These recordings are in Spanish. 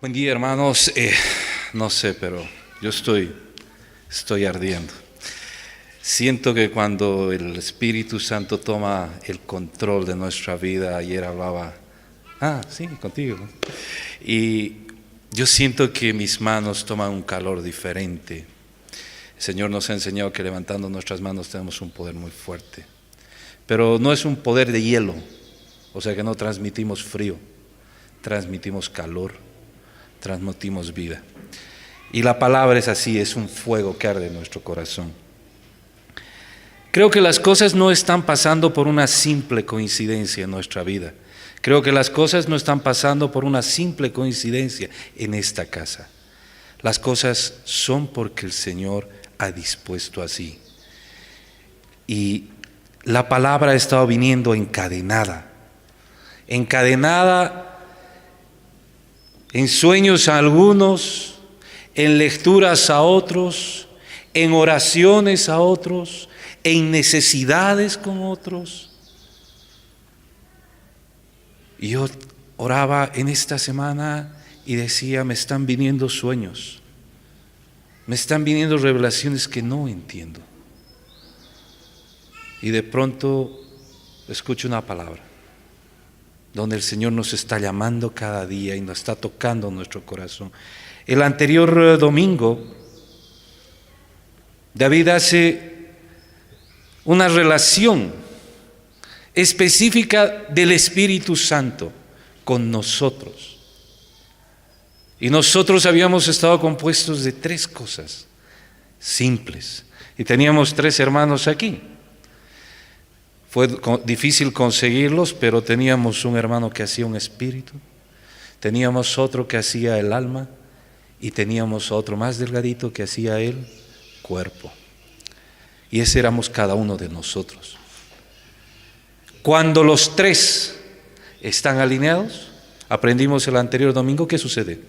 Buen día, hermanos. No sé, pero yo estoy ardiendo. Siento que cuando el Espíritu Santo toma el control de nuestra vida, ayer hablaba, sí, contigo, ¿no? Y yo siento que mis manos toman un calor diferente. El Señor nos ha enseñado que levantando nuestras manos tenemos un poder muy fuerte. Pero no es un poder de hielo, o sea que no transmitimos frío, transmitimos calor, transmitimos vida. Y la palabra es así, es un fuego que arde en nuestro corazón. Creo que las cosas no están pasando por una simple coincidencia en nuestra vida. Creo que las cosas no están pasando por una simple coincidencia en esta casa. Las cosas son porque el Señor ha dispuesto así. Y la palabra ha estado viniendo encadenada en sueños a algunos, en lecturas a otros, en oraciones a otros, en necesidades con otros. Y yo oraba en esta semana y decía, me están viniendo sueños, me están viniendo revelaciones que no entiendo. Y de pronto escucho una palabra, donde el Señor nos está llamando cada día y nos está tocando nuestro corazón. El anterior domingo, David hace una relación específica del Espíritu Santo con nosotros. Y nosotros habíamos estado compuestos de 3 cosas simples. Y teníamos 3 hermanos aquí. Fue difícil conseguirlos, pero teníamos un hermano que hacía un espíritu, teníamos otro que hacía el alma y teníamos otro más delgadito que hacía el cuerpo. Y ese éramos cada uno de nosotros. Cuando los 3 están alineados, aprendimos el anterior domingo, ¿qué sucede?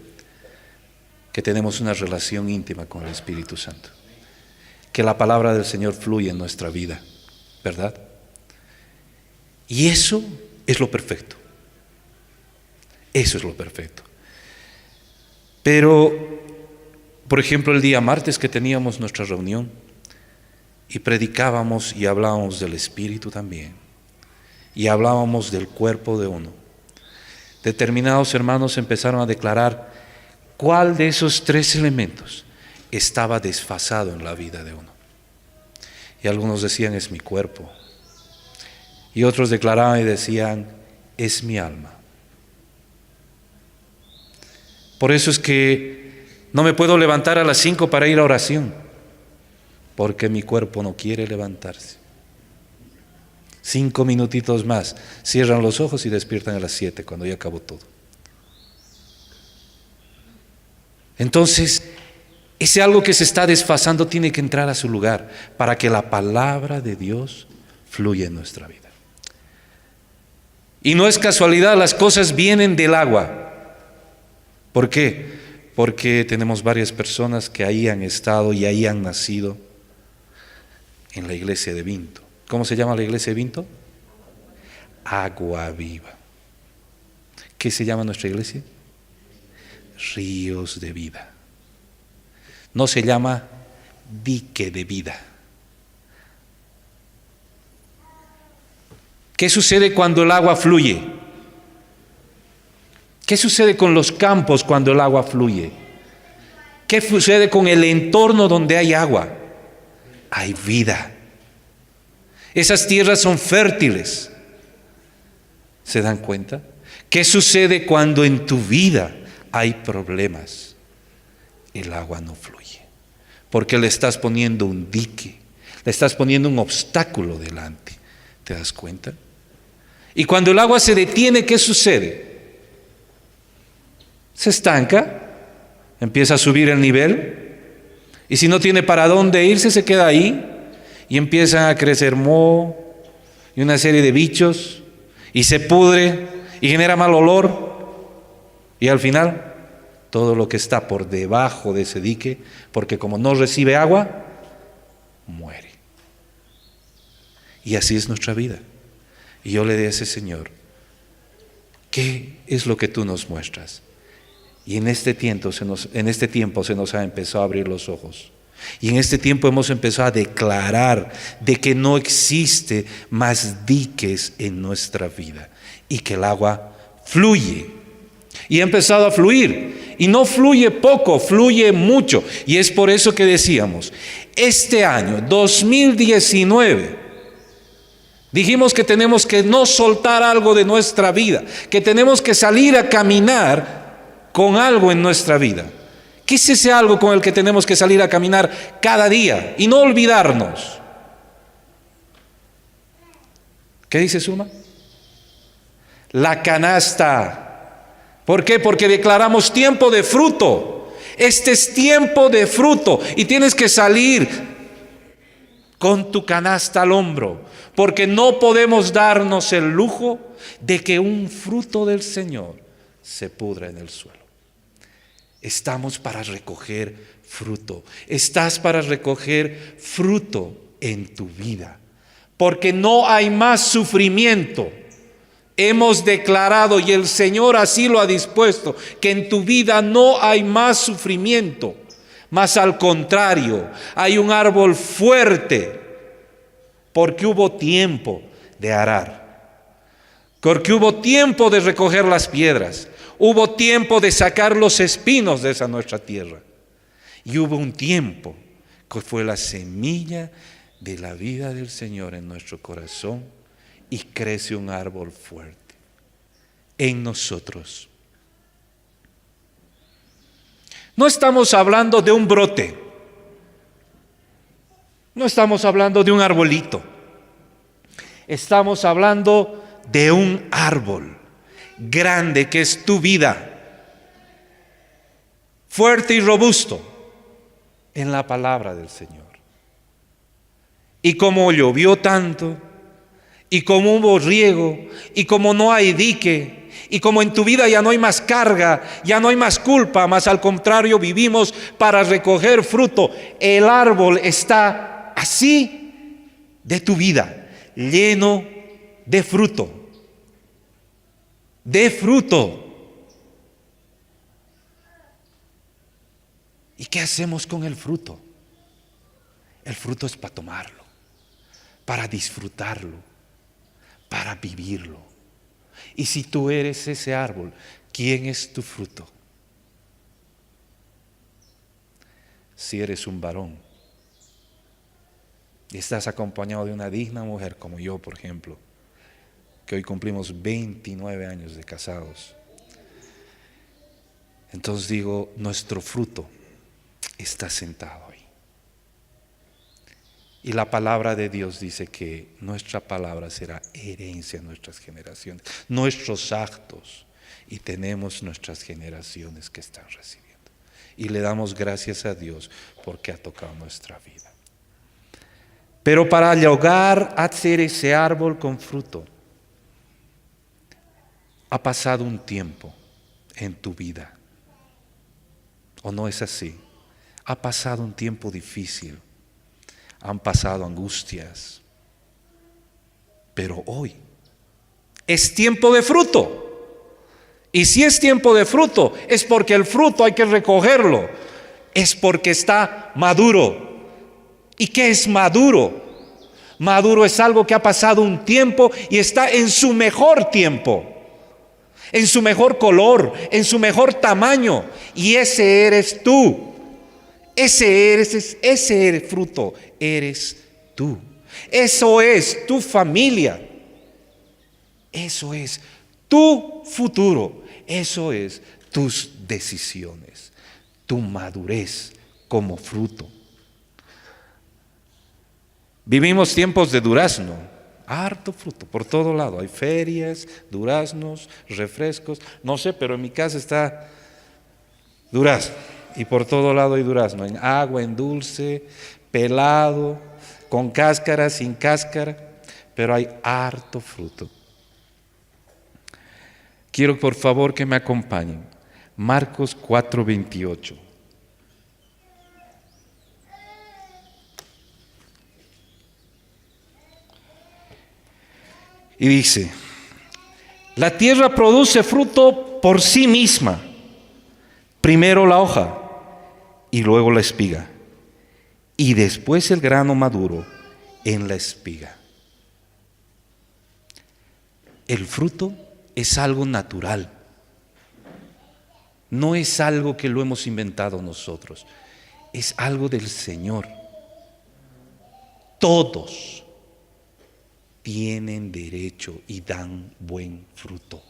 Que tenemos una relación íntima con el Espíritu Santo. Que la palabra del Señor fluye en nuestra vida, ¿verdad? Y eso es lo perfecto. Eso es lo perfecto. Pero, por ejemplo, el día martes que teníamos nuestra reunión y predicábamos y hablábamos del Espíritu también, y hablábamos del cuerpo de uno, determinados hermanos empezaron a declarar cuál de esos 3 elementos estaba desfasado en la vida de uno. Y algunos decían, es mi cuerpo. Y otros declaraban y decían, es mi alma. Por eso es que no me puedo levantar a las 5 para ir a oración, porque mi cuerpo no quiere levantarse. 5 minutitos más, cierran los ojos y despiertan a las 7, cuando ya acabó todo. Entonces, ese algo que se está desfasando tiene que entrar a su lugar para que la palabra de Dios fluya en nuestra vida. Y no es casualidad, las cosas vienen del agua. ¿Por qué? Porque tenemos varias personas que ahí han estado y ahí han nacido en la iglesia de Vinto. ¿Cómo se llama la iglesia de Vinto? Agua Viva. ¿Qué se llama nuestra iglesia? Ríos de vida. No se llama dique de vida. ¿Qué sucede cuando el agua fluye? ¿Qué sucede con los campos cuando el agua fluye? ¿Qué sucede con el entorno donde hay agua? Hay vida. Esas tierras son fértiles. ¿Se dan cuenta? ¿Qué sucede cuando en tu vida hay problemas? El agua no fluye, porque le estás poniendo un dique, le estás poniendo un obstáculo delante. ¿Te das cuenta? Y cuando el agua se detiene, ¿qué sucede? Se estanca, empieza a subir el nivel, y si no tiene para dónde irse, se queda ahí, y empiezan a crecer moho y una serie de bichos, y se pudre, y genera mal olor, y al final, todo lo que está por debajo de ese dique, porque como no recibe agua, muere. Y así es nuestra vida. Y yo le dije a ese Señor, ¿qué es lo que tú nos muestras? Y en este tiempo se nos ha empezado a abrir los ojos. Y en este tiempo hemos empezado a declarar de que no existe más diques en nuestra vida y que el agua fluye. Y ha empezado a fluir. Y no fluye poco, fluye mucho. Y es por eso que decíamos, este año, 2019, dijimos que tenemos que no soltar algo de nuestra vida, que tenemos que salir a caminar con algo en nuestra vida. ¿Qué es ese algo con el que tenemos que salir a caminar cada día y no olvidarnos? ¿Qué dice Suma? La canasta. ¿Por qué? Porque declaramos tiempo de fruto. Este es tiempo de fruto y tienes que salir con tu canasta al hombro, porque no podemos darnos el lujo de que un fruto del Señor se pudra en el suelo. Estamos para recoger fruto. Estás para recoger fruto en tu vida, porque no hay más sufrimiento. Hemos declarado, y el Señor así lo ha dispuesto, que en tu vida no hay más sufrimiento, mas al contrario, hay un árbol fuerte, porque hubo tiempo de arar, porque hubo tiempo de recoger las piedras, hubo tiempo de sacar los espinos de esa nuestra tierra, y hubo un tiempo que fue la semilla de la vida del Señor en nuestro corazón, y crece un árbol fuerte en nosotros. No estamos hablando de un brote, no estamos hablando de un arbolito, estamos hablando de un árbol grande que es tu vida, fuerte y robusto en la palabra del Señor. Y como llovió tanto, y como hubo riego, y como no hay dique, y como en tu vida ya no hay más carga, ya no hay más culpa, más al contrario vivimos para recoger fruto. El árbol está así de tu vida, lleno de fruto. De fruto. ¿Y qué hacemos con el fruto? El fruto es para tomarlo, para disfrutarlo, para vivirlo. Y si tú eres ese árbol, ¿quién es tu fruto? Si eres un varón y estás acompañado de una digna mujer como yo, por ejemplo, que hoy cumplimos 29 años de casados, entonces digo, nuestro fruto está sentado ahí. Y la palabra de Dios dice que nuestra palabra será herencia a nuestras generaciones, nuestros actos, y tenemos nuestras generaciones que están recibiendo. Y le damos gracias a Dios porque ha tocado nuestra vida. Pero para lograr hacer ese árbol con fruto, ha pasado un tiempo en tu vida. ¿O no es así? Ha pasado un tiempo difícil. Han pasado angustias, pero hoy es tiempo de fruto. Y si es tiempo de fruto, es porque el fruto hay que recogerlo, es porque está maduro. ¿Y qué es maduro? Maduro es algo que ha pasado un tiempo y está en su mejor tiempo, en su mejor color, en su mejor tamaño, y ese eres tú. Ese fruto eres tú. Eso es tu familia. Eso es tu futuro. Eso es tus decisiones. Tu madurez como fruto. Vivimos tiempos de durazno. Harto fruto por todo lado. Hay ferias, duraznos, refrescos. No sé, pero en mi casa está durazno. Y por todo lado hay durazno, en agua, en dulce, pelado, con cáscara, sin cáscara, pero hay harto fruto. Quiero por favor que me acompañen. Marcos 4:28. Y dice, la tierra produce fruto por sí misma. Primero la hoja y luego la espiga, y después el grano maduro en la espiga. El fruto es algo natural, no es algo que lo hemos inventado nosotros, es algo del Señor. Todos tienen derecho y dan buen fruto.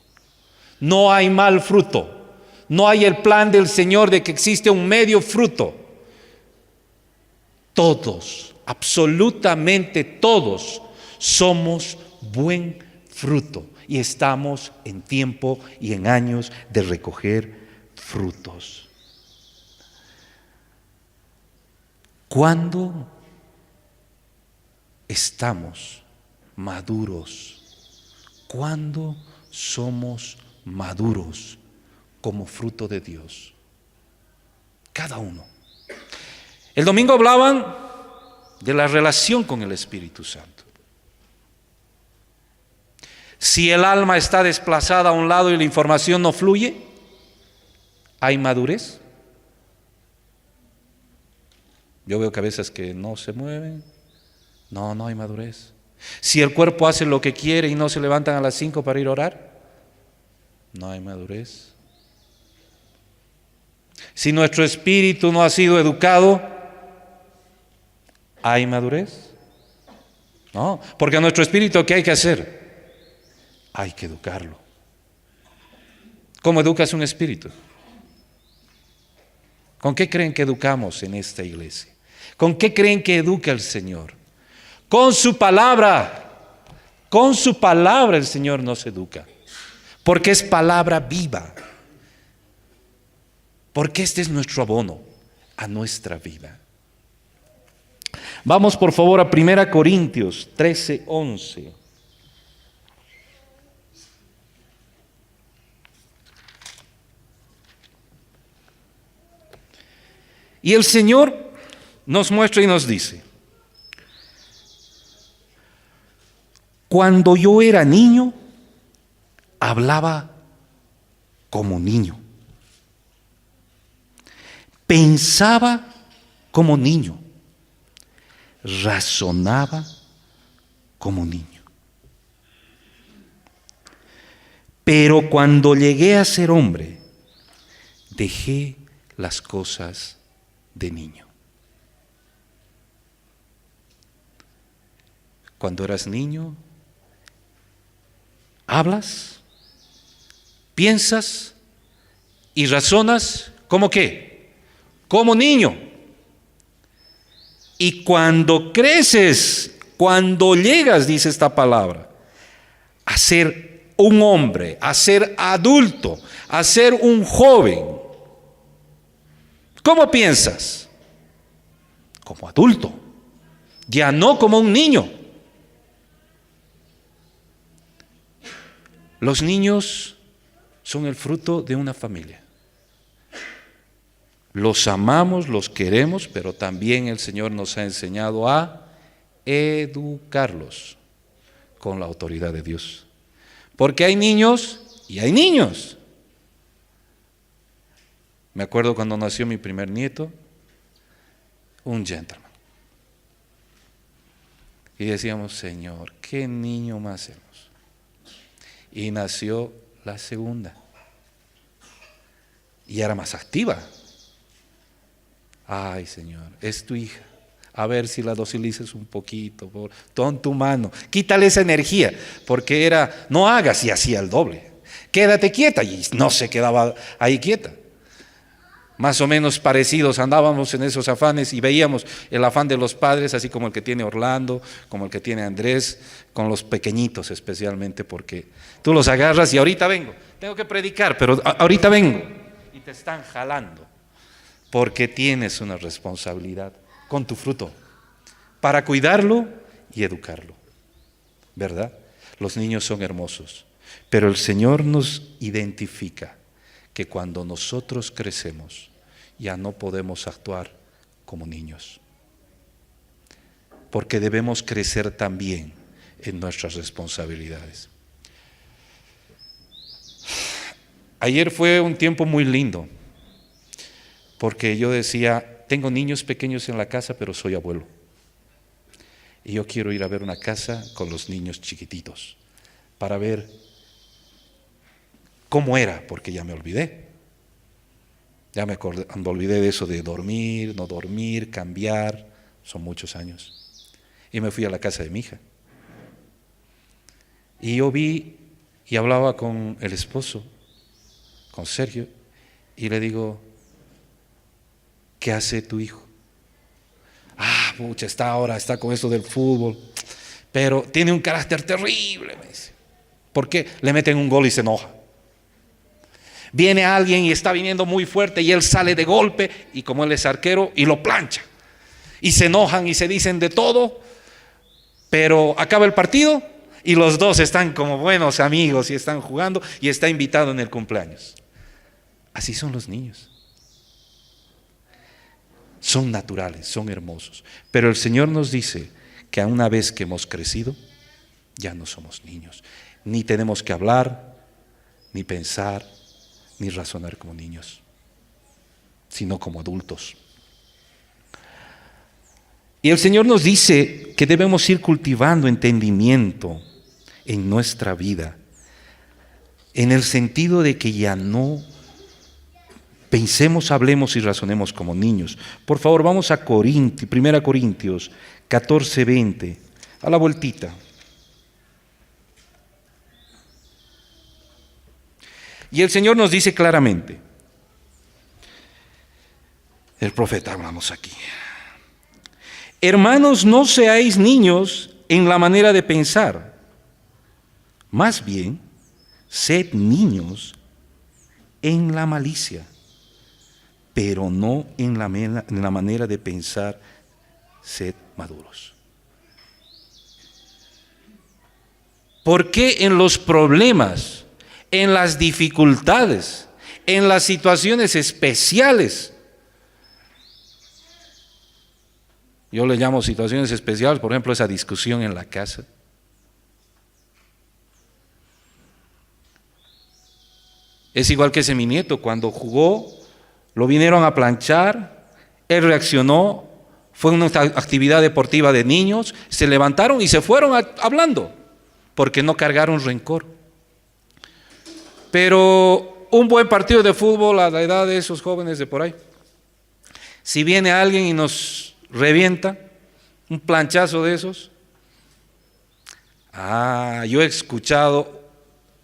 No hay mal fruto. No hay el plan del Señor de que existe un medio fruto. Todos, absolutamente todos, somos buen fruto y estamos en tiempo y en años de recoger frutos. ¿Cuándo estamos maduros? ¿Cuándo somos maduros como fruto de Dios? Cada uno. El domingo hablaban de la relación con el Espíritu Santo. Si el alma está desplazada a un lado y la información no fluye, ¿hay madurez? Yo veo cabezas que no se mueven. No hay madurez. Si el cuerpo hace lo que quiere y no se levantan a las 5 para ir a orar, no hay madurez. Si nuestro espíritu no ha sido educado, ¿hay madurez? No, porque a nuestro espíritu, ¿qué hay que hacer? Hay que educarlo. ¿Cómo educas un espíritu? ¿Con qué creen que educamos en esta iglesia? ¿Con qué creen que educa el Señor? Con su palabra. Con su palabra el Señor nos educa. Porque es palabra viva. Porque este es nuestro abono a nuestra vida. Vamos por favor a 1 Corintios 13:11. Y el Señor nos muestra y nos dice: cuando yo era niño, hablaba como niño, pensaba como niño, razonaba como niño. Pero cuando llegué a ser hombre, dejé las cosas de niño. Cuando eras niño, hablas, piensas y razonas ¿como qué? Como niño. Y cuando creces, cuando llegas, dice esta palabra, a ser un hombre, a ser adulto, a ser un joven, ¿cómo piensas? Como adulto, ya no como un niño. Los niños son el fruto de una familia. Los amamos, los queremos, pero también el Señor nos ha enseñado a educarlos con la autoridad de Dios. Porque hay niños y hay niños. Me acuerdo cuando nació mi primer nieto, un gentleman. Y decíamos, Señor, qué niño más hermoso. Y nació la segunda. Y era más activa. Ay, Señor, es tu hija. A ver si la docilices un poquito. Pon tu mano. Quítale esa energía. Porque era, no hagas, y hacía el doble. Quédate quieta. Y no se quedaba ahí quieta. Más o menos parecidos andábamos en esos afanes y veíamos el afán de los padres, así como el que tiene Orlando, como el que tiene Andrés, con los pequeñitos especialmente, porque tú los agarras y ahorita vengo, tengo que predicar, pero ahorita vengo. Y te están jalando, porque tienes una responsabilidad con tu fruto, para cuidarlo y educarlo, ¿verdad? Los niños son hermosos, pero el Señor nos identifica que cuando nosotros crecemos ya no podemos actuar como niños, porque debemos crecer también en nuestras responsabilidades. Ayer fue un tiempo muy lindo. porque yo decía, tengo niños pequeños en la casa, pero soy abuelo. Y yo quiero ir a ver una casa con los niños chiquititos, para ver cómo era, porque ya me olvidé. Ya me olvidé de eso de dormir, no dormir, cambiar, son muchos años. Y me fui a la casa de mi hija. Y yo vi y hablaba con el esposo, con Sergio, y le digo, ¿qué hace tu hijo? Pucha, está con eso del fútbol, pero tiene un carácter terrible, me dice. ¿Por qué? Le meten un gol y se enoja. Viene alguien y está viniendo muy fuerte y él sale de golpe y como él es arquero y lo plancha. Y se enojan y se dicen de todo, pero acaba el partido y los dos están como buenos amigos y están jugando y está invitado en el cumpleaños. Así son los niños. Son naturales, son hermosos. Pero el Señor nos dice que una vez que hemos crecido, ya no somos niños. Ni tenemos que hablar, ni pensar, ni razonar como niños, sino como adultos. Y el Señor nos dice que debemos ir cultivando entendimiento en nuestra vida, en el sentido de que ya no pensemos, hablemos y razonemos como niños. Por favor, vamos a 1 Corintios 14:20, a la vueltita. Y el Señor nos dice claramente, el profeta hablamos aquí, hermanos, no seáis niños en la manera de pensar, más bien, sed niños en la malicia, pero no en la manera de pensar, sed maduros. ¿Por qué en los problemas, en las dificultades, en las situaciones especiales? Yo le llamo situaciones especiales, por ejemplo, esa discusión en la casa. Es igual que ese mi nieto, cuando jugó, lo vinieron a planchar, él reaccionó, fue una actividad deportiva de niños, se levantaron y se fueron hablando, porque no cargaron rencor. Pero un buen partido de fútbol a la edad de esos jóvenes de por ahí, si viene alguien y nos revienta, un planchazo de esos, yo he escuchado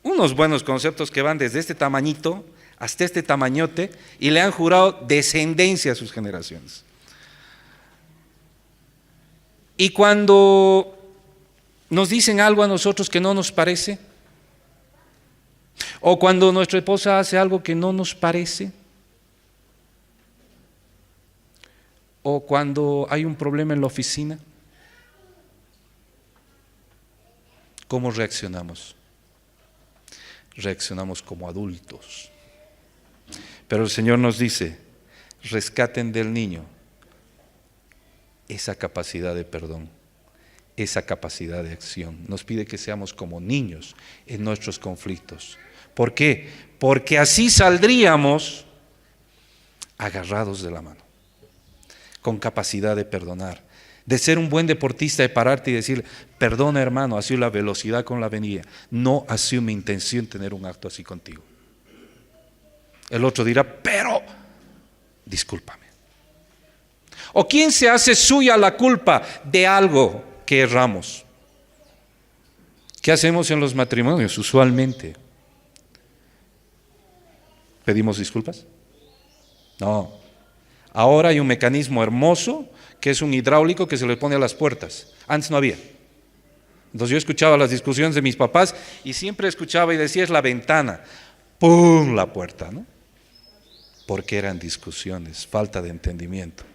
unos buenos conceptos que van desde este tamañito hasta este tamañote y le han jurado descendencia a sus generaciones. Y cuando nos dicen algo a nosotros que no nos parece, o cuando nuestra esposa hace algo que no nos parece, o cuando hay un problema en la oficina, ¿cómo reaccionamos? Reaccionamos como adultos. Pero el Señor nos dice, rescaten del niño esa capacidad de perdón, esa capacidad de acción. Nos pide que seamos como niños en nuestros conflictos. ¿Por qué? Porque así saldríamos agarrados de la mano, con capacidad de perdonar, de ser un buen deportista, de pararte y decir, perdona hermano, ha sido la velocidad con la venida, no ha sido mi intención tener un acto así contigo. El otro dirá, pero discúlpame. ¿O quién se hace suya la culpa de algo que erramos? ¿Qué hacemos en los matrimonios usualmente? ¿Pedimos disculpas? No. Ahora hay un mecanismo hermoso que es un hidráulico que se le pone a las puertas. Antes no había. Entonces yo escuchaba las discusiones de mis papás y siempre escuchaba y decía, es la ventana. ¡Pum! La puerta, ¿no? Porque eran discusiones, falta de entendimiento.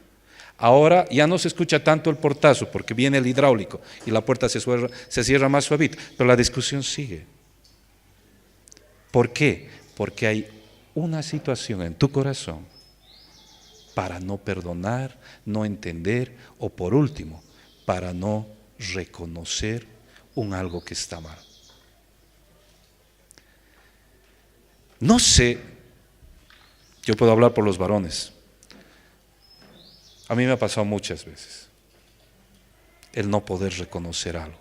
Ahora ya no se escucha tanto el portazo porque viene el hidráulico y la puerta se cierra más suavito, pero la discusión sigue. ¿Por qué? Porque hay una situación en tu corazón para no perdonar, no entender o por último, para no reconocer un algo que está mal. No sé, yo puedo hablar por los varones, A mí me ha pasado muchas veces el no poder reconocer algo.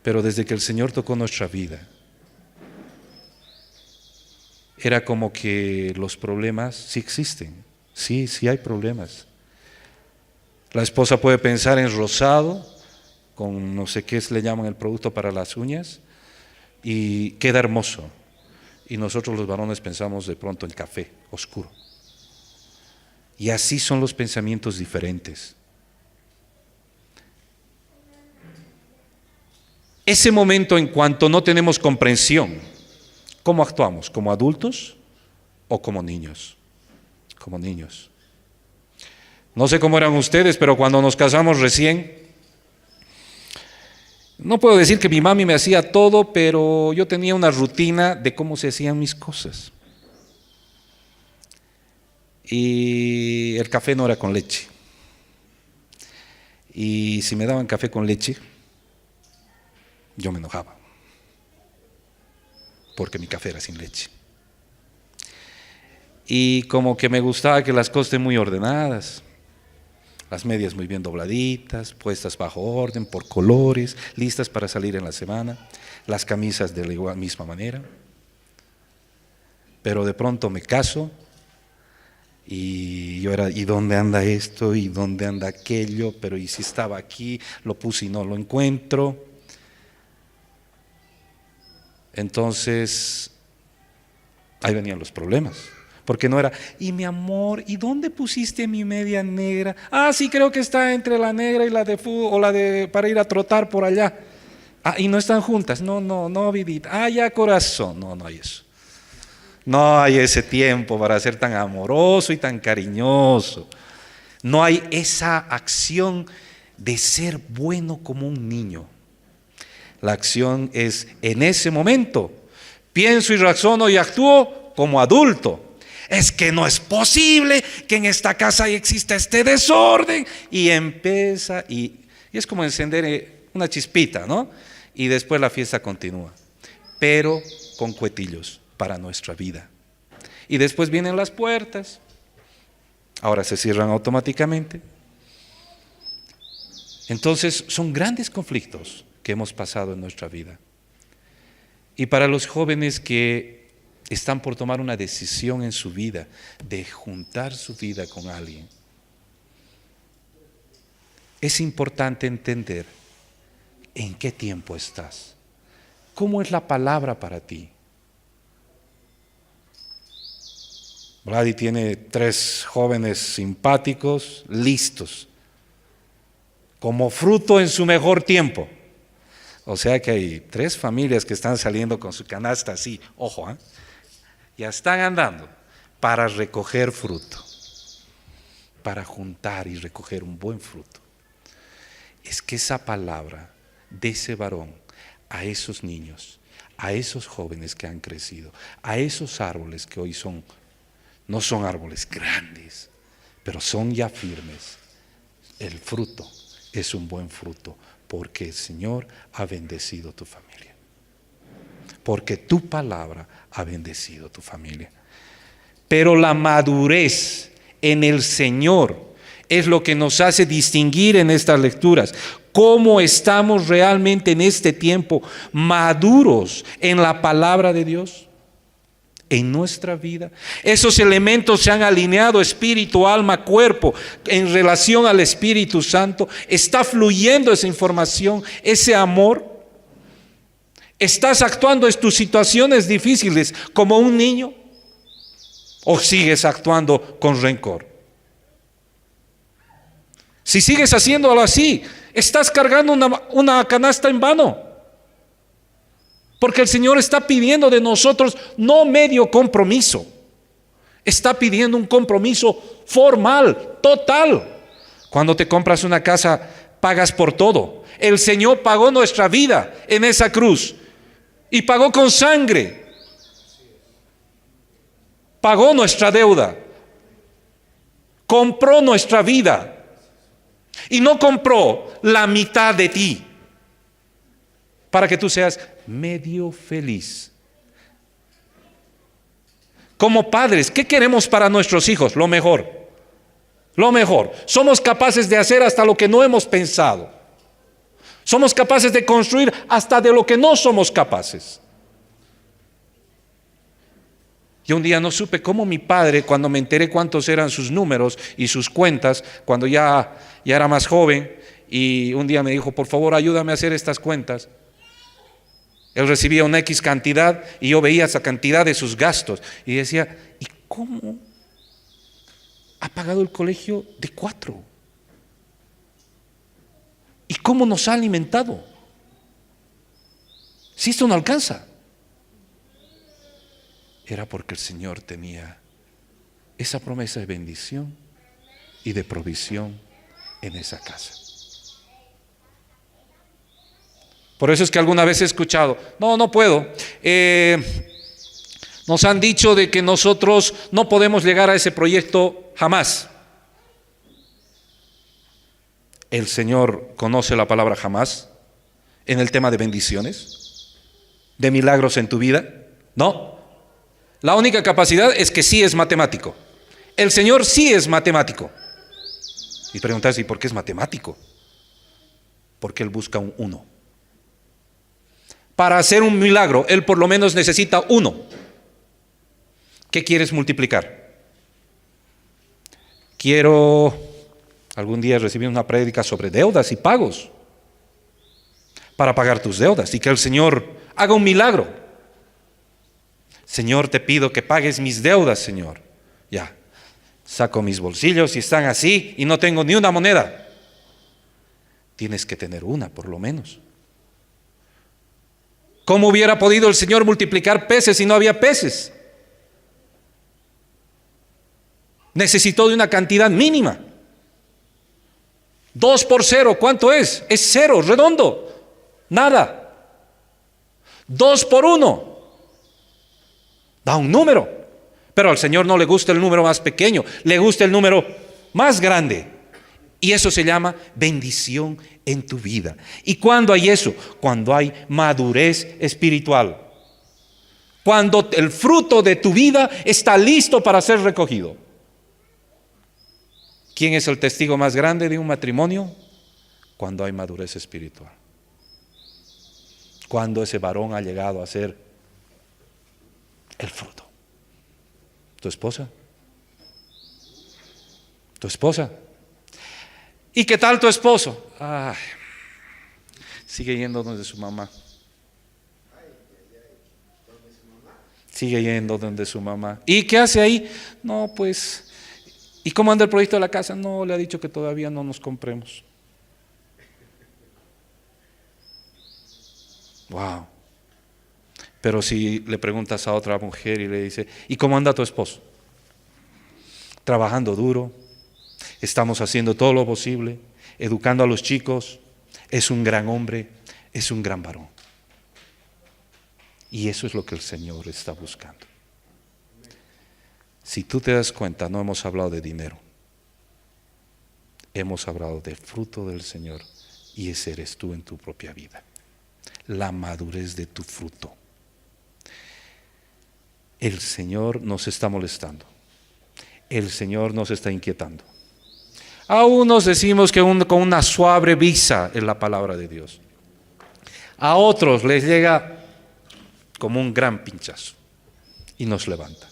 Pero desde que el Señor tocó nuestra vida, era como que los problemas sí existen. Sí hay problemas. La esposa puede pensar en rosado, con no sé qué le llaman el producto para las uñas, y queda hermoso. Y nosotros los varones pensamos de pronto en café oscuro. Y así son los pensamientos diferentes. Ese momento en cuanto no tenemos comprensión, ¿cómo actuamos? ¿Como adultos o como niños? Como niños. No sé cómo eran ustedes, pero cuando nos casamos recién, no puedo decir que mi mami me hacía todo, pero yo tenía una rutina de cómo se hacían mis cosas. Y el café no era con leche. Y si me daban café con leche, yo me enojaba, porque mi café era sin leche. Y como que me gustaba que las cosas estén muy ordenadas, las medias muy bien dobladitas, puestas bajo orden, por colores, listas para salir en la semana, las camisas de la misma manera. Pero de pronto me caso y yo era, ¿y dónde anda esto? ¿Y dónde anda aquello? Pero ¿y si estaba aquí? Lo puse y no lo encuentro. Entonces, ahí venían los problemas. Porque no era, y mi amor, ¿y dónde pusiste mi media negra? Ah, sí, creo que está entre la negra y la de fútbol, o la de para ir a trotar por allá. Ah, y no están juntas. No, vidita. Ah, ya, corazón. No hay eso. No hay ese tiempo para ser tan amoroso y tan cariñoso. No hay esa acción de ser bueno como un niño. La acción es en ese momento. Pienso y razono y actúo como adulto. Es que no es posible que en esta casa exista este desorden. Y empieza, y es como encender una chispita, ¿no? Y después la fiesta continúa, pero con cuetillos para nuestra vida. Y después vienen las puertas, ahora se cierran automáticamente. Entonces son grandes conflictos que hemos pasado en nuestra vida. Y para los jóvenes que están por tomar una decisión en su vida de juntar su vida con alguien, es importante entender en qué tiempo estás, cómo es la palabra para ti. Vladi tiene 3 jóvenes simpáticos, listos, como fruto en su mejor tiempo. O sea que hay 3 familias que están saliendo con su canasta así, ojo, ya están andando para recoger fruto, para juntar y recoger un buen fruto. Es que esa palabra de ese varón a esos niños, a esos jóvenes que han crecido, a esos árboles que hoy no son árboles grandes, pero son ya firmes, el fruto es un buen fruto, porque el Señor ha bendecido tu familia, porque tu palabra ha bendecido tu familia. Pero la madurez en el Señor es lo que nos hace distinguir en estas lecturas cómo estamos realmente en este tiempo maduros en la palabra de Dios, en nuestra vida. Esos elementos se han alineado, espíritu, alma, cuerpo, en relación al Espíritu Santo. Está fluyendo esa información, ese amor. ¿Estás actuando en tus situaciones difíciles como un niño? ¿O sigues actuando con rencor? Si sigues haciéndolo así, estás cargando una canasta en vano. Porque el Señor está pidiendo de nosotros no medio compromiso. Está pidiendo un compromiso formal, total. Cuando te compras una casa, pagas por todo. El Señor pagó nuestra vida en esa cruz. Y pagó con sangre. Pagó nuestra deuda. Compró nuestra vida. Y no compró la mitad de ti para que tú seas medio feliz. Como padres, ¿qué queremos para nuestros hijos? Lo mejor. Lo mejor. Somos capaces de hacer hasta lo que no hemos pensado. Somos capaces de construir hasta de lo que no somos capaces. Yo un día no supe cómo mi padre, cuando me enteré cuántos eran sus números y sus cuentas, cuando ya era más joven, y un día me dijo, por favor, ayúdame a hacer estas cuentas. Él recibía una X cantidad y yo veía esa cantidad de sus gastos y decía, ¿y cómo ha pagado el colegio de 4? ¿Y cómo nos ha alimentado? Si esto no alcanza. Era porque el Señor tenía esa promesa de bendición y de provisión en esa casa. Por eso es que alguna vez he escuchado, no puedo. Nos han dicho de que nosotros no podemos llegar a ese proyecto jamás. ¿El Señor conoce la palabra jamás en el tema de bendiciones, de milagros en tu vida? No. La única capacidad es que sí es matemático. El Señor sí es matemático. Y preguntas, ¿y por qué es matemático? Porque Él busca un 1. Para hacer un milagro, Él por lo menos necesita 1. ¿Qué quieres multiplicar? Quiero algún día recibir una prédica sobre deudas y pagos, para pagar tus deudas y que el Señor haga un milagro. Señor, te pido que pagues mis deudas, Señor. Ya, saco mis bolsillos y están así y no tengo ni una moneda. Tienes que tener una, por lo menos. ¿Cómo hubiera podido el Señor multiplicar peces si no había peces? Necesitó de una cantidad mínima. 2 por 0, ¿cuánto es? Es 0, redondo. Nada. 2 por 1. Da un número. Pero al Señor no le gusta el número más pequeño, le gusta el número más grande. Y eso se llama bendición en tu vida. ¿Y cuándo hay eso? Cuando hay madurez espiritual. Cuando el fruto de tu vida está listo para ser recogido. ¿Quién es el testigo más grande de un matrimonio? Cuando hay madurez espiritual. Cuando ese varón ha llegado a ser el fruto. ¿Tu esposa? ¿Tu esposa? ¿Y qué tal tu esposo? Ay, sigue yendo donde su mamá. Sigue yendo donde su mamá. ¿Y qué hace ahí? No, pues... ¿Y cómo anda el proyecto de la casa? No, le ha dicho que todavía no nos compremos. Wow. Pero si le preguntas a otra mujer y le dice, ¿y cómo anda tu esposo? Trabajando duro, estamos haciendo todo lo posible, educando a los chicos, es un gran hombre, es un gran varón. Y eso es lo que el Señor está buscando. Si tú te das cuenta, no hemos hablado de dinero. Hemos hablado del fruto del Señor y ese eres tú en tu propia vida. La madurez de tu fruto. El Señor nos está molestando. El Señor nos está inquietando. A unos decimos que con una suave brisa es la palabra de Dios. A otros les llega como un gran pinchazo y nos levanta.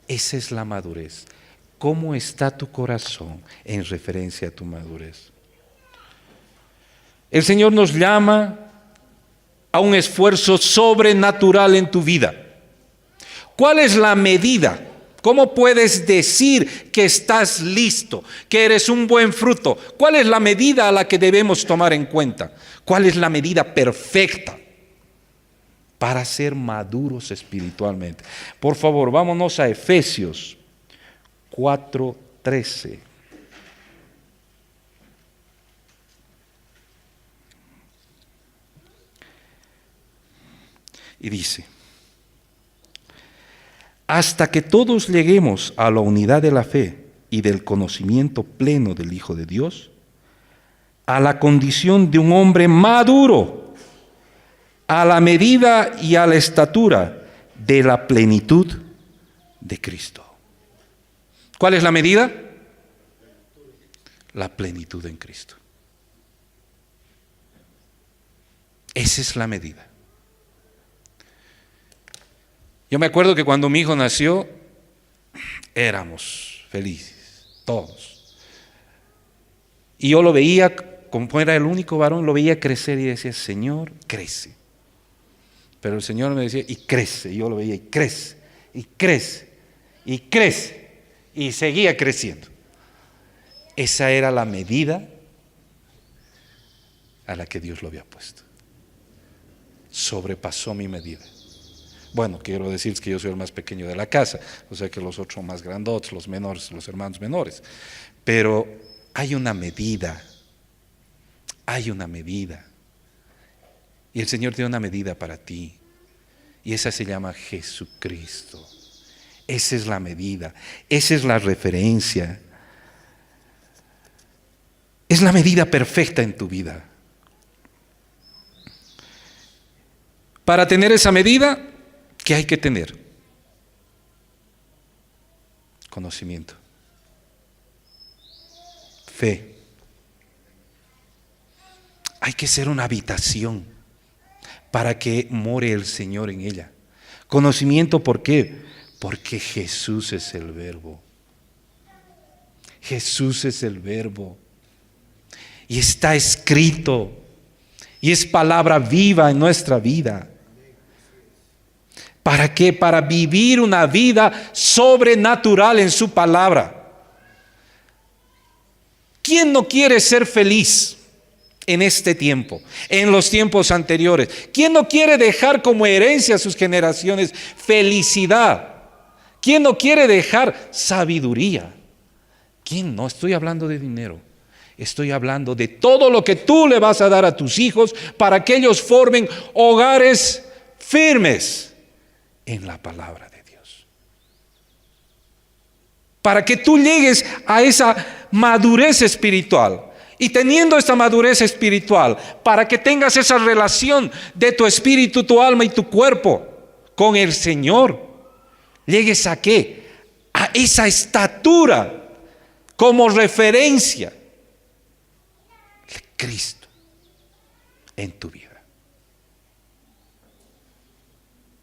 Esa es la madurez. ¿Cómo está tu corazón en referencia a tu madurez? El Señor nos llama a un esfuerzo sobrenatural en tu vida. ¿Cuál es la medida? ¿Cómo puedes decir que estás listo, que eres un buen fruto? ¿Cuál es la medida a la que debemos tomar en cuenta? ¿Cuál es la medida perfecta para ser maduros espiritualmente? Por favor, vámonos a Efesios 4:13. Y dice, hasta que todos lleguemos a la unidad de la fe y del conocimiento pleno del Hijo de Dios, a la condición de un hombre maduro, a la medida y a la estatura de la plenitud de Cristo. ¿Cuál es la medida? La plenitud en Cristo. Esa es la medida. Yo me acuerdo que cuando mi hijo nació, éramos felices, todos. Y yo lo veía, como era el único varón, lo veía crecer y decía, Señor, crece. Pero el Señor me decía, y crece. Y yo lo veía, y crece, y crece, y crece. Y seguía creciendo. Esa era la medida a la que Dios lo había puesto. Sobrepasó mi medida. Bueno, quiero decir que yo soy el más pequeño de la casa, o sea que los otros son más grandotes, los menores, los hermanos menores. Pero hay una medida. Hay una medida. Y el Señor tiene una medida para ti. Y esa se llama Jesucristo. Esa es la medida. Esa es la referencia. Es la medida perfecta en tu vida. Para tener esa medida, ¿qué hay que tener? Conocimiento. Fe. Hay que ser una habitación para que more el Señor en ella. Conocimiento, ¿por qué? Porque Jesús es el Verbo. Jesús es el Verbo. Y está escrito. Y es palabra viva en nuestra vida. ¿Para qué? Para vivir una vida sobrenatural en su palabra. ¿Quién no quiere ser feliz en este tiempo, en los tiempos anteriores? ¿Quién no quiere dejar como herencia a sus generaciones felicidad? ¿Quién no quiere dejar sabiduría? ¿Quién no? Estoy hablando de dinero. Estoy hablando de todo lo que tú le vas a dar a tus hijos para que ellos formen hogares firmes en la palabra de Dios. Para que tú llegues a esa madurez espiritual. Y teniendo esta madurez espiritual, para que tengas esa relación de tu espíritu, tu alma y tu cuerpo con el Señor, llegues ¿a qué? A esa estatura como referencia de Cristo en tu vida.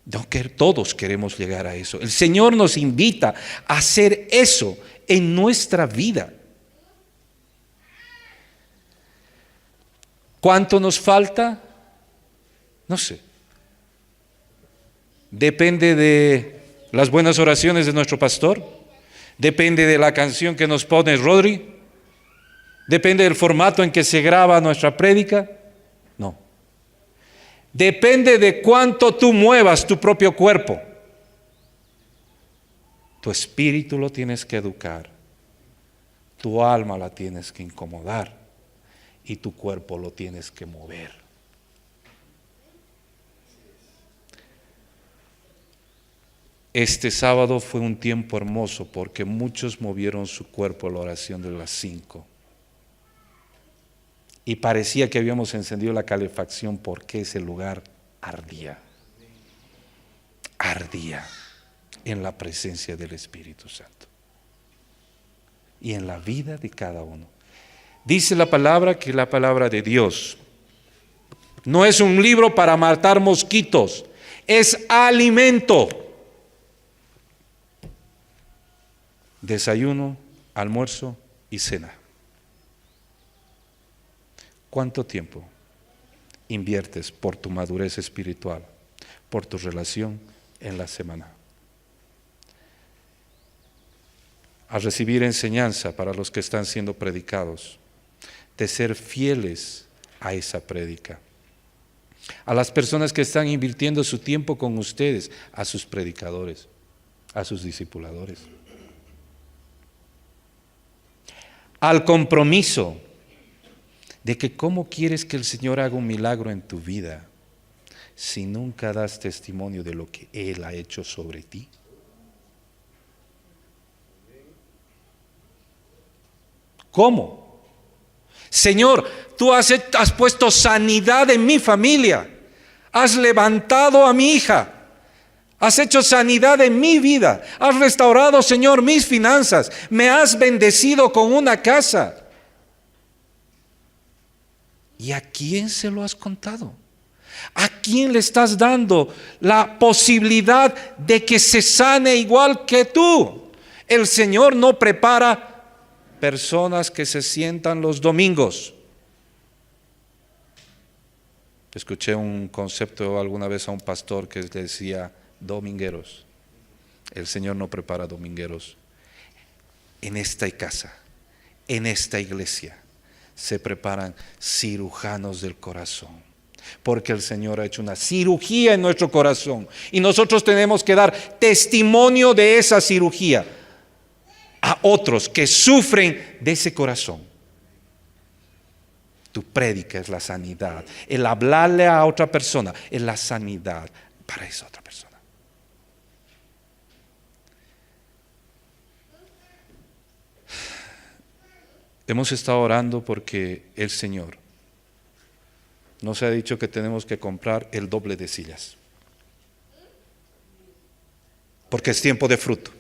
No, que todos queremos llegar a eso. El Señor nos invita a hacer eso en nuestra vida. ¿Cuánto nos falta? No sé. Depende de las buenas oraciones de nuestro pastor. Depende de la canción que nos pone Rodri. Depende del formato en que se graba nuestra prédica. No. Depende de cuánto tú muevas tu propio cuerpo. Tu espíritu lo tienes que educar. Tu alma la tienes que incomodar. Y tu cuerpo lo tienes que mover. Este sábado fue un tiempo hermoso porque muchos movieron su cuerpo a la oración de las 5. Y parecía que habíamos encendido la calefacción porque ese lugar ardía. Ardía en la presencia del Espíritu Santo. Y en la vida de cada uno. Dice la palabra que la palabra de Dios no es un libro para matar mosquitos, es alimento. Desayuno, almuerzo y cena. ¿Cuánto tiempo inviertes por tu madurez espiritual, por tu relación en la semana? A recibir enseñanza para los que están siendo predicados, de ser fieles a esa prédica. A las personas que están invirtiendo su tiempo con ustedes, a sus predicadores, a sus discipuladores. Al compromiso de que cómo quieres que el Señor haga un milagro en tu vida si nunca das testimonio de lo que Él ha hecho sobre ti. ¿Cómo? Señor, tú has puesto sanidad en mi familia, has levantado a mi hija, Has hecho sanidad en mi vida. Has restaurado, Señor, mis finanzas. Me has bendecido con una casa. ¿Y a quién se lo has contado? ¿A quién le estás dando la posibilidad de que se sane igual que tú? El Señor no prepara personas que se sientan los domingos. Escuché un concepto alguna vez a un pastor que decía domingueros. El Señor no prepara domingueros. En esta casa, en esta iglesia, se preparan cirujanos del corazón, porque el Señor ha hecho una cirugía en nuestro corazón y nosotros tenemos que dar testimonio de esa cirugía a otros que sufren de ese corazón. Tu prédica es la sanidad, el hablarle a otra persona es la sanidad para esa otra persona. Hemos estado orando porque el Señor nos ha dicho que tenemos que comprar el doble de sillas, porque es tiempo de fruto.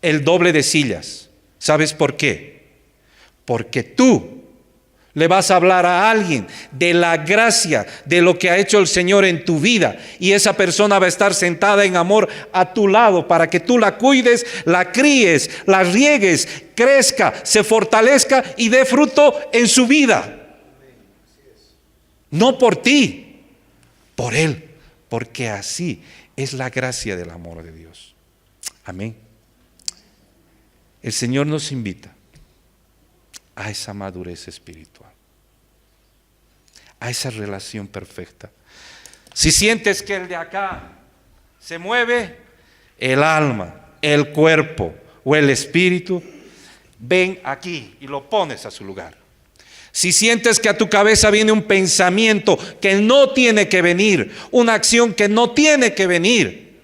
El doble de sillas. ¿Sabes por qué? Porque tú le vas a hablar a alguien de la gracia de lo que ha hecho el Señor en tu vida, y esa persona va a estar sentada en amor a tu lado para que tú la cuides, la críes, la riegues, crezca, se fortalezca y dé fruto en su vida. No por ti, por Él, porque así es la gracia del amor de Dios. Amén. El Señor nos invita a esa madurez espiritual, a esa relación perfecta. Si sientes que el de acá se mueve, el alma, el cuerpo o el espíritu, ven aquí y lo pones a su lugar. Si sientes que a tu cabeza viene un pensamiento que no tiene que venir, una acción que no tiene que venir,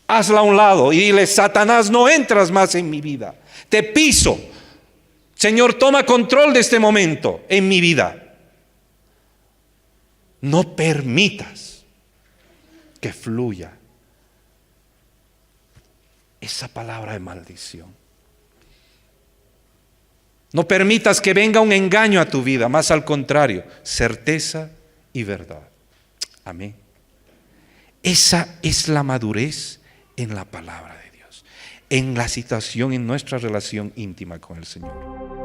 hazla a un lado y dile: Satanás, no entras más en mi vida, te piso. Señor, toma control de este momento en mi vida. No permitas que fluya esa palabra de maldición. No permitas que venga un engaño a tu vida, más al contrario, certeza y verdad. Amén. Esa es la madurez en la palabra de Dios, en la situación, en nuestra relación íntima con el Señor.